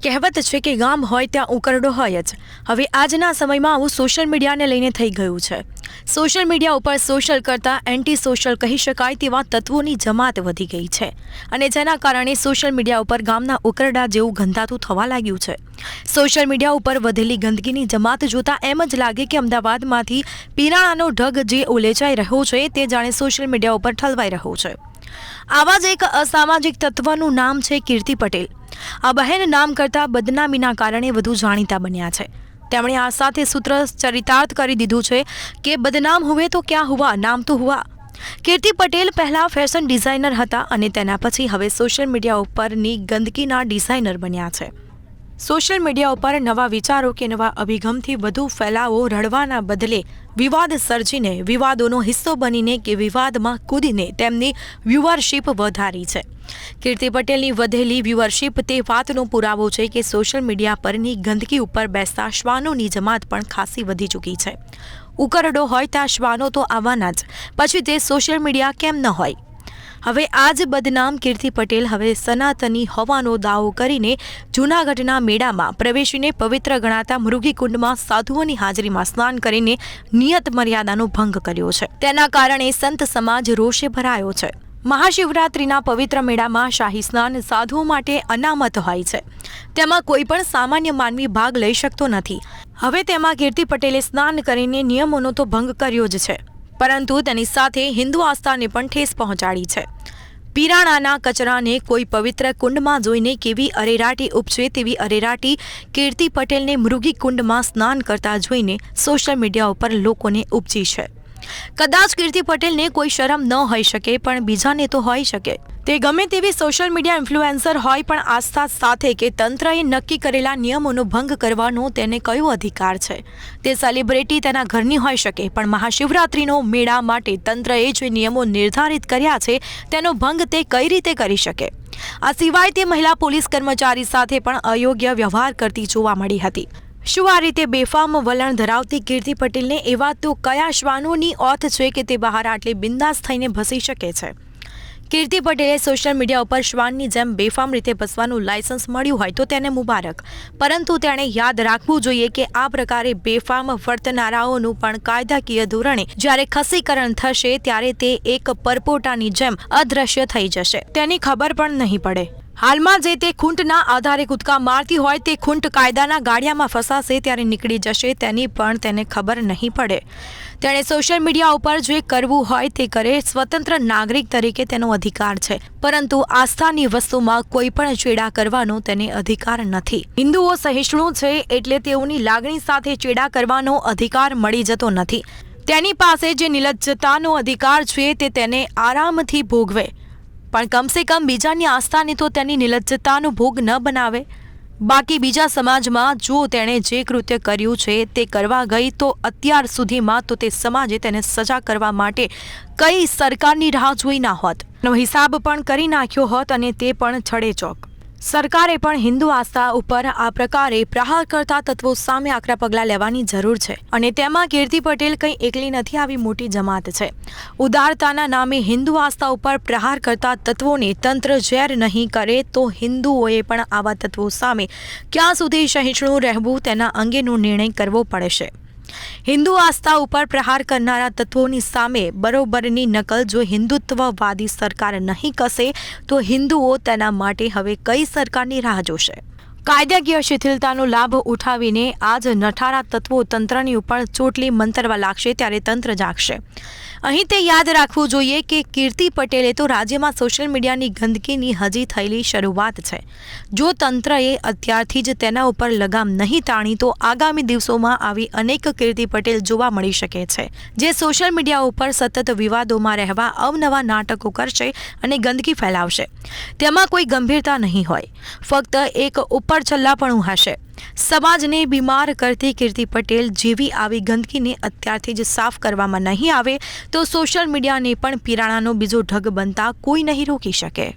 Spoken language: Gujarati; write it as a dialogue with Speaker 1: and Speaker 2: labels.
Speaker 1: કહેવત છે કે ગામ હોય ત્યાં ઉકરડો હોય જ. હવે આજના સમયમાં આવું સોશિયલ મીડિયાને લઈને થઈ ગયું છે. સોશિયલ મીડિયા ઉપર સોશિયલ કરતાં એન્ટી સોશિયલ કહી શકાય તેવા તત્વોની જમાત વધી ગઈ છે અને જેના કારણે સોશિયલ મીડિયા ઉપર ગામના ઉકરડા જેવું ગંધાતું થવા લાગ્યું છે. સોશિયલ મીડિયા ઉપર વધેલી ગંદકીની જમાત જોતા એમ જ લાગે કે અમદાવાદમાંથી પીરાણાનો ઢગ જે ઉલેચાઈ રહ્યો છે તે જાણે સોશિયલ મીડિયા ઉપર ઠલવાઈ રહ્યો છે. આવા જ એક અસામાજિક તત્વનું નામ છે કીર્તિ પટેલ. આ બહેન નામ કરતાં બદનામીના કારણે વધુ જાણીતા બન્યા છે. તેમણે આ સાથે સૂત્ર ચરિતાર્થ કરી દીધું છે કે બદનામ હુએ તો ક્યાં હુઆ, નામ તો હુઆ. કીર્તિ પટેલ પહેલા ફેશન ડિઝાઇનર હતા અને તેના પછી હવે સોશિયલ મીડિયા ઉપરની ગંદકીના ડિઝાઇનર બન્યા છે. સોશિયલ મીડિયા ઉપર નવા વિચારો કે નવા અભિગમથી વધુ ફેલાવો રડવાના બદલે વિવાદ સર્જીને વિવાદોનો હિસ્સો બનીને કે વિવાદમાં કૂદીને તેમની વ્યુઅરશિપ વધારી છે. કીર્તિ પટેલની વધેલી વ્યુઅરશિપ તે વાતનો પુરાવો છે કે સોશિયલ મીડિયા પરની ગંદકી ઉપર બેસતા શ્વાનોની જમાત પણ ખાસી વધી ચૂકી છે. ઉકરડો હોય ત્યાં શ્વાનો તો આવવાના જ, પછી તે સોશિયલ મીડિયા કેમ ન હોય. હવે આ જ બદનામ કીર્તિ પટેલ હવે સનાતની હોવાનો દાવો કરીને જૂનાગઢના મેળામાં પ્રવેશીને પવિત્ર ગણાતા મૃગીકુંડમાં સાધુઓની હાજરીમાં સ્નાન કરીને નિયત મર્યાદાનો ભંગ કર્યો છે. તેના કારણે સંત સમાજ રોષે ભરાયો છે. મહાશિવરાત્રિના પવિત્ર મેળામાં શાહી સ્નાન સાધુઓ માટે અનામત હોય છે. તેમાં કોઈ પણ સામાન્ય માનવી ભાગ લઈ શકતો નથી. હવે તેમાં કીર્તિ પટેલે સ્નાન કરીને નિયમોનો તો ભંગ કર્યો જ છે, પરંતુ તેની સાથે હિન્દુ આસ્થાને પણ ઠેસ પહોંચાડી છે. પીરાણાના કચરાને કોઈ પવિત્ર કુંડમાં જોઈને કેવી અરેરાટી ઉપજે તેવી અરેરાટી કીર્તિ પટેલને મૃગી કુંડમાં સ્નાન કરતા જોઈને સોશિયલ મીડિયા ઉપર લોકોને ઉપજી છે. કદાચ કીર્તિ પટેલને કોઈ શરમ ન હોઈ શકે, પણ બીજાને તો હોઈ શકે. તે ગમે તેવી સોશિયલ મીડિયા ઇન્ફ્લુએન્સર હોય, પણ આસ્થા સાથે કે તંત્રએ નક્કી કરેલા નિયમોનો ભંગ કરવાનો તેને કયો અધિકાર છે? તે સેલિબ્રિટી તેના ઘરની હોઈ શકે, પણ મહાશિવરાત્રિનો મેળા માટે તંત્રએ જે નિયમો નિર્ધારિત કર્યા છે તેનો ભંગ તે કઈ રીતે કરી શકે? આ સિવાય તે મહિલા પોલીસ કર્મચારી સાથે પણ અયોગ્ય વ્યવહાર કરતી જોવા મળી હતી. શું આ રીતે બેફામ વલણ ધરાવતી કીર્તિ પટેલને એવા તો કયા શ્વાનોની ઓથ છે કે તે બહાર આટલી બિંદાસ થઈને ભસી શકે છે? કીર્તિ પટેલે સોશિયલ મીડિયા ઉપર શ્વાનની જેમ બેફામ રીતે ભસવાનું લાયસન્સ મળ્યું હોય તો તેને મુબારક, પરંતુ તેણે યાદ રાખવું જોઈએ કે આ પ્રકારે બેફામ વર્તનારાઓનું પણ કાયદાકીય ધોરણે જ્યારે ખસીકરણ થશે ત્યારે તે એક પરપોટાની જેમ અદ્રશ્ય થઈ જશે. તેની ખબર પણ નહીં પડે. હાલમાં જે તે ખૂંટના આધારે કૂદકા મારતી હોય તે ખૂંટ કાયદાના ગાડિયામાં ફસાશે ત્યારે નીકળી જશે, તેની પણ તેને ખબર નહીં પડે. તેણે સોશિયલ મીડિયા ઉપર જે કરવું હોય તે કરે. સ્વતંત્ર નાગરિક તરીકે તેનો અધિકાર છે, પરંતુ આસ્થાની વસ્તુમાં કોઈ પણ ચેડા કરવાનો તેને અધિકાર નથી. હિન્દુઓ સહિષ્ણુ છે એટલે તેઓની લાગણી સાથે ચેડા કરવાનો અધિકાર મળી જતો નથી. તેની પાસે જે નિર્લજ્જતાનો અધિકાર છે તે તેને આરામથી ભોગવે, પણ કમસે કમ બીજાની આસ્થાને તો તેની નિર્લજ્જતાનો ભોગ ન બનાવે. બાકી બીજા સમાજમાં જો તેણે જે કૃત્ય કર્યું છે તે કરવા ગઈ તો અત્યાર સુધીમાં તો તે સમાજે તેને સજા કરવા માટે કઈ સરકારની રાહ જોઈ ના હોત, હિસાબ પણ કરી નાખ્યો હોત, અને તે પણ છડેચોક. સરકારે પણ હિન્દુ આસ્થા ઉપર આ પ્રકારે પ્રહાર કરતા તત્વો સામે આકરા પગલાં લેવાની જરૂર છે. અને તેમાં કીર્તિ પટેલ કંઈ એકલી નથી, આવી મોટી જમાત છે. ઉદારતાના નામે હિન્દુ આસ્થા ઉપર પ્રહાર કરતા તત્વોને તંત્ર ઝેર નહીં કરે તો હિન્દુઓએ પણ આવા તત્વો સામે ક્યાં સુધી સહિષ્ણુ રહેવું તેના અંગેનો નિર્ણય કરવો પડશે. હિન્દુ આસ્થા ઉપર પ્રહાર કરનારા તત્વોની સામે બરોબરની નકલ જો હિન્દુત્વવાદી સરકાર નહીં કસે તો હિન્દુઓ તેના માટે હવે કઈ સરકારની રાહ જોશે? કાયદાકીય શિથિલતાનો લાભ ઉઠાવીને આજ નઠારા તત્વો તંત્રની ઉપર ચોટલી મંતરવા લાગશે ત્યારે તંત્ર જાગશે. અહીં તે યાદ રાખવું જોઈએ કે કીર્તિ પટેલે તો રાજ્યમાં સોશિયલ મીડિયાની ગંદકીની હજી થયેલી શરૂઆત છે. જો તંત્રએ અત્યારથી જ તેના ઉપર લગામ નહીં તાણી તો આગામી દિવસોમાં આવી અનેક કીર્તિ પટેલ જોવા મળી શકે છે, જે સોશિયલ મીડિયા ઉપર સતત વિવાદોમાં રહેવા અવનવા નાટકો કરશે અને ગંદકી ફેલાવશે. તેમાં કોઈ ગંભીરતા નહીં હોય, ફક્ત એક ઉપરછલ્લાપણું હશે. સમાજને બીમાર કરતી કીર્તિ પટેલ જેવી આવી ગંદકીને અત્યારથી જ સાફ કરવામાં નહીં આવે તો સોશિયલ મીડિયાને પણ પીરાણાનો બીજો ઢગ બનતા કોઈ નહીં રોકી શકે.